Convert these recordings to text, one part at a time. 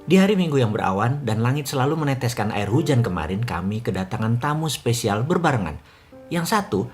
Di hari Minggu yang berawan dan langit selalu meneteskan air hujan kemarin, kami kedatangan tamu spesial berbarengan. Yang satu,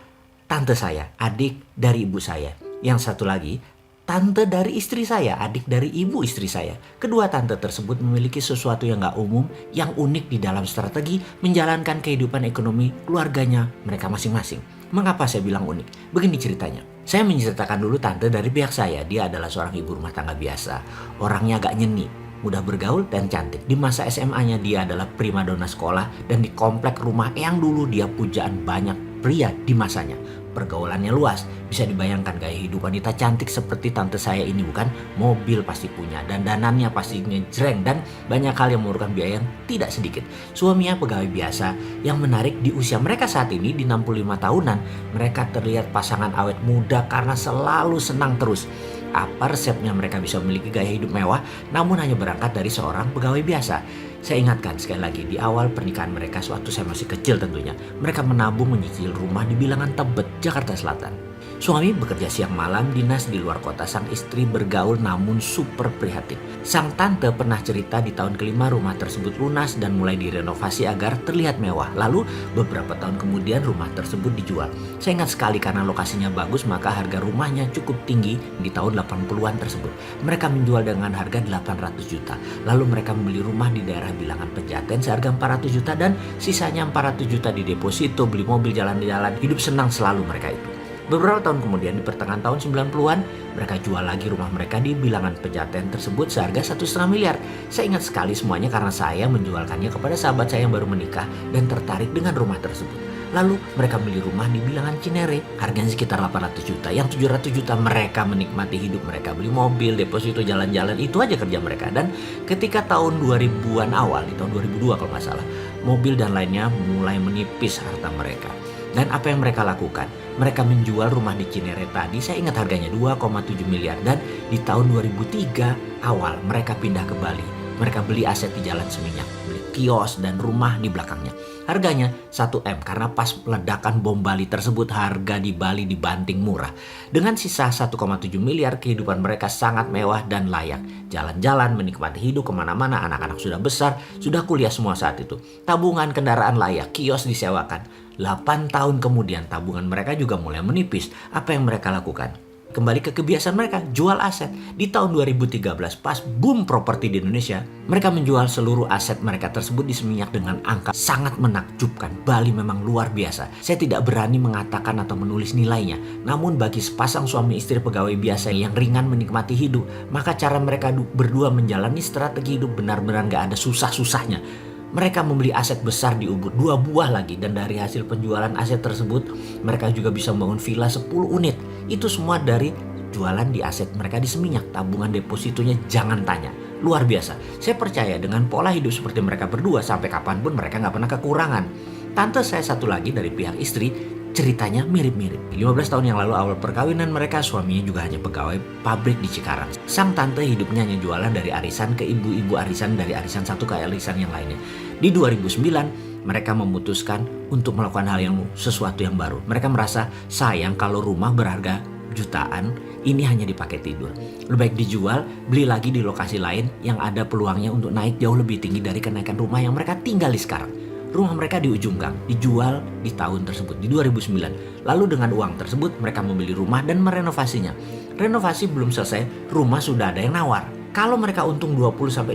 tante saya, adik dari ibu saya. Yang satu lagi, tante dari istri saya, adik dari ibu istri saya. Kedua tante tersebut memiliki sesuatu yang gak umum, yang unik di dalam strategi menjalankan kehidupan ekonomi keluarganya mereka masing-masing. Mengapa saya bilang unik? Begini ceritanya. Saya menceritakan dulu tante dari pihak saya. Dia adalah seorang ibu rumah tangga biasa. Orangnya agak nyeni, mudah bergaul dan cantik. Di masa SMA-nya dia adalah primadona sekolah dan di komplek rumah yang dulu dia pujaan banyak pria di masanya. Pergaulannya luas, bisa dibayangkan gaya hidup wanita cantik seperti tante saya ini, bukan? Mobil pasti punya, dan danannya pasti ngejreng, dan banyak hal yang memerlukan biaya yang tidak sedikit. Suaminya pegawai biasa. Yang menarik di usia mereka saat ini di 65 tahunan, mereka terlihat pasangan awet muda karena selalu senang terus. Apa resepnya mereka bisa memiliki gaya hidup mewah namun hanya berangkat dari seorang pegawai biasa? Saya ingatkan sekali lagi, di awal pernikahan mereka sewaktu saya masih kecil tentunya, mereka menabung menyicil rumah di bilangan Tebet, Jakarta Selatan. Suami bekerja siang malam dinas di luar kota, sang istri bergaul namun super prihatin. Sang tante pernah cerita di tahun kelima rumah tersebut lunas dan mulai direnovasi agar terlihat mewah. Lalu beberapa tahun kemudian rumah tersebut dijual. Saya ingat sekali karena lokasinya bagus maka harga rumahnya cukup tinggi di tahun 80-an tersebut. Mereka menjual dengan harga 800 juta. Lalu mereka membeli rumah di daerah bilangan Pejaten seharga 400 juta dan sisanya 400 juta di deposito, beli mobil jalan-jalan. Hidup senang selalu mereka itu. Beberapa tahun kemudian di pertengahan tahun 90-an, mereka jual lagi rumah mereka di bilangan Pejaten tersebut seharga 1,5 miliar. Saya ingat sekali semuanya karena saya menjualkannya kepada sahabat saya yang baru menikah dan tertarik dengan rumah tersebut. Lalu mereka beli rumah di bilangan Cinere, harganya sekitar 800 juta. Yang 700 juta mereka menikmati hidup mereka, beli mobil, deposito, jalan-jalan, itu aja kerja mereka. Dan ketika tahun 2000-an awal, di tahun 2002 kalau nggak salah, mobil dan lainnya mulai menipis harta mereka. Dan apa yang mereka lakukan? Mereka menjual rumah di Cinere tadi, saya ingat harganya 2,7 miliar. Dan di tahun 2003 awal mereka pindah ke Bali. Mereka beli aset di Jalan Seminyak, beli kios dan rumah di belakangnya. Harganya 1 M karena pas ledakan bom Bali tersebut harga di Bali dibanting murah. Dengan sisa 1,7 miliar kehidupan mereka sangat mewah dan layak. Jalan-jalan, menikmati hidup kemana-mana, anak-anak sudah besar, sudah kuliah semua saat itu. Tabungan kendaraan layak, kios disewakan. 8 tahun kemudian tabungan mereka juga mulai menipis. Apa yang mereka lakukan? Kembali ke kebiasaan mereka, jual aset. Di tahun 2013 pas boom properti di Indonesia, mereka menjual seluruh aset mereka tersebut di Seminyak dengan angka sangat menakjubkan. Bali memang luar biasa. Saya tidak berani mengatakan atau menulis nilainya. Namun bagi sepasang suami istri pegawai biasa yang ringan menikmati hidup, maka cara mereka berdua menjalani strategi hidup benar-benar gak ada susah-susahnya. Mereka membeli aset besar di Ubud, 2 buah lagi, dan dari hasil penjualan aset tersebut mereka juga bisa membangun villa 10 unit. Itu semua dari jualan di aset mereka di Seminyak. Tabungan depositonya jangan tanya, luar biasa. Saya percaya dengan pola hidup seperti mereka berdua sampai kapanpun mereka gak pernah kekurangan. Tante saya satu lagi dari pihak istri, ceritanya mirip-mirip. 15 tahun yang lalu awal perkawinan mereka, suaminya juga hanya pegawai pabrik di Cikarang. Sang tante hidupnya hanya jualan dari arisan ke ibu-ibu arisan, dari arisan satu ke arisan yang lainnya. Di 2009 mereka memutuskan untuk melakukan hal yang sesuatu yang baru. Mereka merasa sayang kalau rumah berharga jutaan ini hanya dipakai tidur. Lebih baik dijual, beli lagi di lokasi lain yang ada peluangnya untuk naik jauh lebih tinggi dari kenaikan rumah yang mereka tinggali sekarang. Rumah mereka di ujung gang, dijual di tahun tersebut, di 2009. Lalu dengan uang tersebut mereka membeli rumah dan merenovasinya. Renovasi belum selesai, rumah sudah ada yang nawar. Kalau mereka untung 20-50%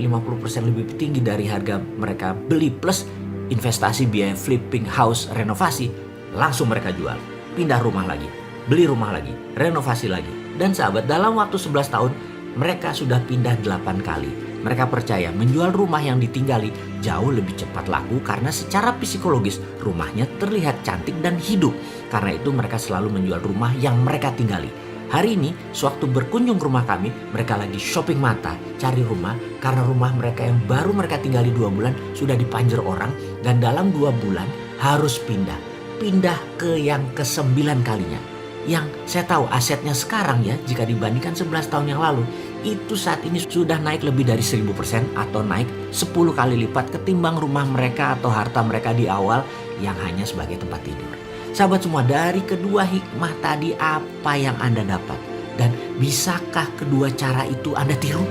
lebih tinggi dari harga mereka beli plus investasi biaya flipping house renovasi, langsung mereka jual. Pindah rumah lagi, beli rumah lagi, renovasi lagi. Dan sahabat, dalam waktu 11 tahun mereka sudah pindah 8 kali. Mereka percaya menjual rumah yang ditinggali jauh lebih cepat laku karena secara psikologis rumahnya terlihat cantik dan hidup. Karena itu mereka selalu menjual rumah yang mereka tinggali. Hari ini sewaktu berkunjung ke rumah kami, mereka lagi shopping mata cari rumah karena rumah mereka yang baru mereka tinggali 2 bulan sudah dipanjer orang dan dalam 2 bulan harus pindah ke yang ke-9 kalinya. Yang saya tahu asetnya sekarang ya, jika dibandingkan 11 tahun yang lalu, itu saat ini sudah naik lebih dari 1000% atau naik 10 kali lipat ketimbang rumah mereka atau harta mereka di awal yang hanya sebagai tempat tidur. Sahabat semua, dari kedua hikmah tadi apa yang Anda dapat? Dan bisakah kedua cara itu Anda tiru?